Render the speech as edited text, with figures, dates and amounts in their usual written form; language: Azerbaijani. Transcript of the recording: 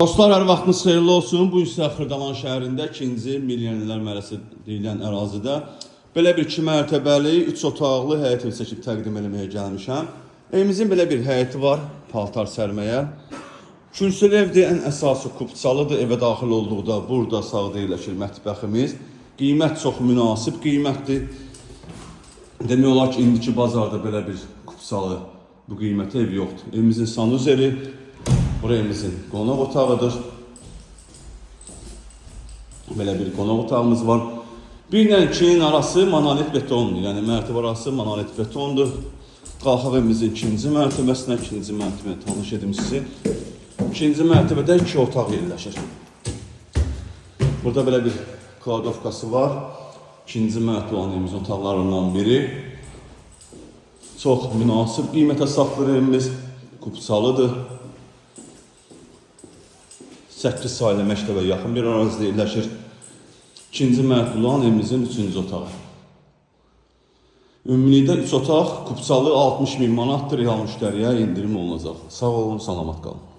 Dostlar, hər vaxtınız xeyirli olsun. Bu isə Xırdalan şəhərində 2-ci Milyonerlər Məhəlləsi deyilən ərazidə belə bir 2 mərtəbəli, 3 otaqlı həyət evi çəkib təqdim etməyə gəlmişəm. Evimizin belə bir həyəti var, paltar sərməyə. Kürsülü evdə ən əsası kupçalıdır. Evə daxil olduqda burada sağda yerləşir mətbəximiz. Qiymət çox münasib qiymətdir. Demək olar ki, indiki bazarda belə bir kupçalı bu qiymətə ev yoxdur. Evimizin sanuzeli, burası evimizin qonaq otağıdır. Belə bir qonaq otağımız var. 1 ilə 2-nin arası monolit betondur. Yəni mərtəbə arası monolit betondur. Qalxaq evimizin 2-ci mərtəbəsinə, 2-ci mərtəbəyə tanış edim sizi. 2-ci mərtəbədə 2 otaq yerləşir. Burada belə bir kladovkası var. 2-ci mərtəbə olan evimizin otaqlarından biri. Çox münasib qiymətə satılır evimiz. Kupçalıdır. 8 saylı məktəbə yaxın bir ərazidə yerləşir. 2-ci mərtəbə olan evimizin 3-cü otağı. Ümumilikdə 3 otaq kupçalı 60.000 manatdır. Real müştəriyə indirim olunacaq. Sağ olun, salamat qalın.